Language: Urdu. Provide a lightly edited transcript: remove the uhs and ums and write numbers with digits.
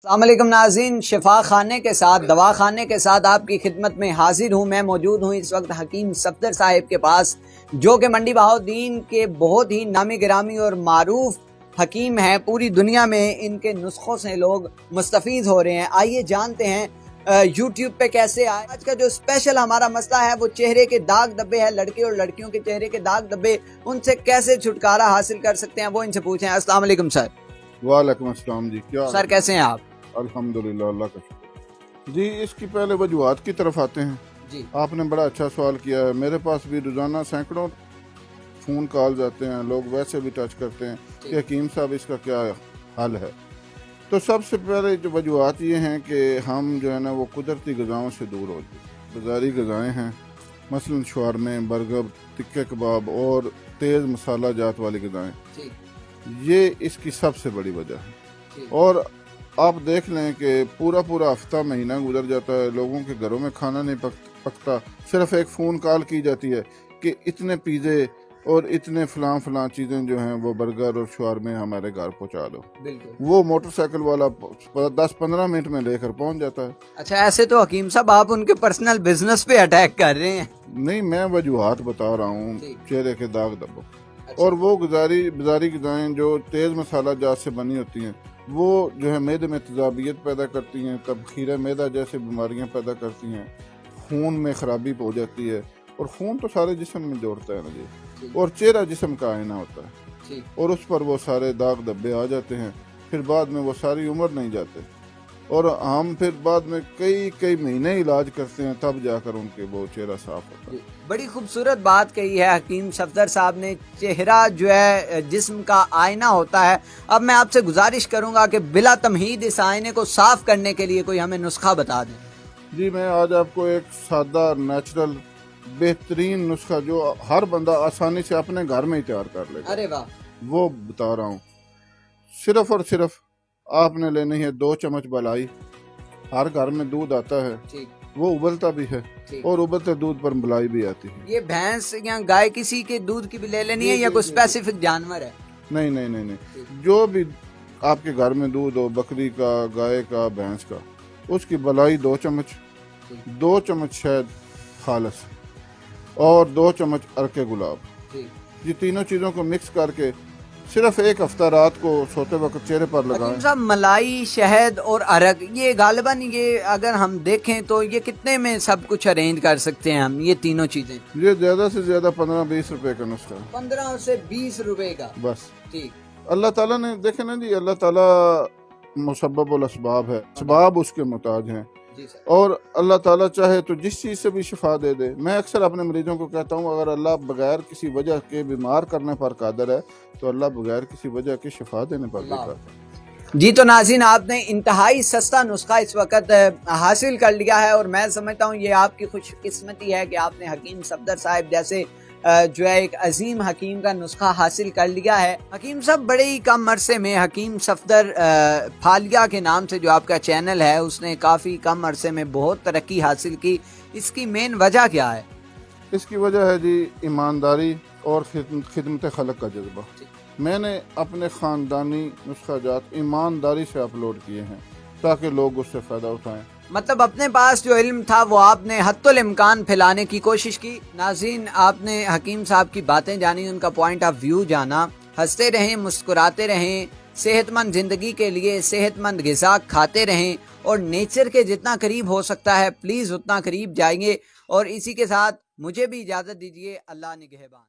السلام علیکم ناظرین، شفا خانے کے ساتھ دوا خانے کے ساتھ آپ کی خدمت میں حاضر ہوں۔ میں موجود ہوں اس وقت حکیم صفدر صاحب کے پاس، جو کہ منڈی بہاؤالدین کے بہت ہی نامی گرامی اور معروف حکیم ہیں۔ پوری دنیا میں ان کے نسخوں سے لوگ مستفید ہو رہے ہیں۔ آئیے جانتے ہیں یوٹیوب پہ کیسے آئے۔ آج کا جو اسپیشل ہمارا مسئلہ ہے وہ چہرے کے داغ دھبے ہے۔ لڑکے اور لڑکیوں کے چہرے کے داغ دھبے، ان سے کیسے چھٹکارا حاصل کر سکتے ہیں، وہ ان سے پوچھیں۔ السلام علیکم سر۔ وعلیکم السلام جی، کیا سر کیسے ہیں آپ؟ الحمدللہ، اللہ کا شکر جی۔ اس کی پہلے وجوہات کی طرف آتے ہیں جی آپ نے بڑا اچھا سوال کیا ہے۔ میرے پاس بھی روزانہ سینکڑوں فون کالز آتے ہیں، لوگ ویسے بھی ٹچ کرتے ہیں کہ حکیم صاحب اس کا کیا حل ہے۔ تو سب سے پہلے جو وجوہات یہ ہیں کہ ہم جو ہے نا وہ قدرتی غذاؤں سے دور ہو جائیں۔ بازاری غذائیں ہیں، مثلاً شورمے، برگر، ٹکے کباب اور تیز مسالہ جات والی غذائیں، یہ اس کی سب سے بڑی وجہ ہے۔ اور آپ دیکھ لیں کہ پورا ہفتہ مہینہ گزر جاتا ہے، لوگوں کے گھروں میں کھانا نہیں پکتا، صرف ایک فون کال کی جاتی ہے کہ اتنے پیزے اور اتنے فلاں چیزیں جو ہیں وہ برگر اور شورمے ہمارے گھر پہنچا دو۔ وہ موٹر سائیکل والا 10-15 منٹ میں لے کر پہنچ جاتا ہے۔ اچھا، ایسے تو حکیم صاحب آپ ان کے پرسنل بزنس پہ اٹیک کر رہے ہیں۔ نہیں، میں وجوہات بتا رہا ہوں چہرے کے داغ دھبوں۔ اور وہ بازاری غذائیں جو تیز مسالہ جات سے بنی ہوتی ہیں، وہ جو ہے معدے میں تیزابیت پیدا کرتی ہیں، تبخیر معدہ جیسے بیماریاں پیدا کرتی ہیں، خون میں خرابی ہو جاتی ہے، اور خون تو سارے جسم میں دوڑتا ہے نا جی، اور چہرہ جسم کا آئینہ ہوتا ہے، اور اس پر وہ سارے داغ دھبے آ جاتے ہیں۔ پھر بعد میں وہ ساری عمر نہیں جاتے، اور ہم پھر بعد میں کئی مہینے علاج کرتے ہیں، تب جا کر ان کے وہ چہرہ صاف ہوتا ہے۔ بڑی خوبصورت بات کہی ہے حکیم صفدر صاحب نے، چہرہ جو ہے جسم کا آئینہ ہوتا ہے۔ اب میں آپ سے گزارش کروں گا کہ بلا تمہید اس آئینے کو صاف کرنے کے لیے کوئی ہمیں نسخہ بتا دیں۔ جی، میں آج آپ کو ایک سادہ، نیچرل، بہترین نسخہ جو ہر بندہ آسانی سے اپنے گھر میں ہی تیار کر لے گا، ارے واہ، وہ بتا رہا ہوں۔ صرف اور صرف آپ نے لینی ہے 2 چمچ بلائی۔ ہر گھر میں دودھ آتا ہے، وہ ابلتا بھی ہے، اور ابلتے دودھ پر بلائی بھی آتی ہے۔ یہ بھینس یا گائے کسی کے دودھ کی بھی لے لینی ہے یا کوئی اسپیسیفک جانور ہے؟ نہیں، جو بھی آپ کے گھر میں دودھ ہو، بکری کا، گائے کا، بھینس کا، اس کی بلائی 2 چمچ، 2 چمچ شہد خالص، اور 2 چمچ عرق گلاب۔ یہ تینوں چیزوں کو مکس کر کے صرف 1 ہفتہ رات کو سوتے وقت چہرے پر لگائیں۔ حکیم صاحب، ملائی، شہد اور عرق، یہ غالباً یہ اگر ہم دیکھیں تو یہ کتنے میں سب کچھ ارینج کر سکتے ہیں ہم، یہ تینوں چیزیں؟ یہ زیادہ سے زیادہ 15-20 روپے کا نسخہ ہے۔ 15 سے 20 روپے کا بس۔ ٹھیک۔ اللہ تعالیٰ نے دیکھیں نا جی، اللہ تعالیٰ مسبب الاسباب ہے، اسباب اس کے محتاج ہیں، اور اللہ تعالیٰ چاہے تو جس چیز سے بھی شفا دے دے۔ میں اکثر اپنے مریضوں کو کہتا ہوں، اگر اللہ بغیر کسی وجہ کے بیمار کرنے پر قادر ہے تو اللہ بغیر کسی وجہ کے شفا دینے پر بھی قادر ہے۔ جی، تو ناظرین، آپ نے انتہائی سستا نسخہ اس وقت حاصل کر لیا ہے، اور میں سمجھتا ہوں یہ آپ کی خوش قسمتی ہے کہ آپ نے حکیم صفدر صاحب جیسے جو ہے ایک عظیم حکیم کا نسخہ حاصل کر لیا ہے۔ حکیم صاحب بڑے ہی کم عرصے میں حکیم صفدر پھالیا کے نام سے جو آپ کا چینل ہے، اس نے کافی کم عرصے میں بہت ترقی حاصل کی۔ اس کی مین وجہ کیا ہے؟ اس کی وجہ ہے جی ایمانداری اور خدمت خلق کا جذبہ۔ میں نے اپنے خاندانی نسخہ جات ایمانداری سے اپلوڈ کیے ہیں تاکہ لوگ اس سے فائدہ اٹھائیں۔ مطلب اپنے پاس جو علم تھا وہ آپ نے حت الامکان پھیلانے کی کوشش کی۔ ناظرین، آپ نے حکیم صاحب کی باتیں جانی، ان کا پوائنٹ آف ویو جانا۔ ہنستے رہیں، مسکراتے رہیں، صحت مند زندگی کے لیے صحت مند غذا کھاتے رہیں، اور نیچر کے جتنا قریب ہو سکتا ہے پلیز اتنا قریب جائیں گے۔ اور اسی کے ساتھ مجھے بھی اجازت دیجیے، اللہ نگہبان۔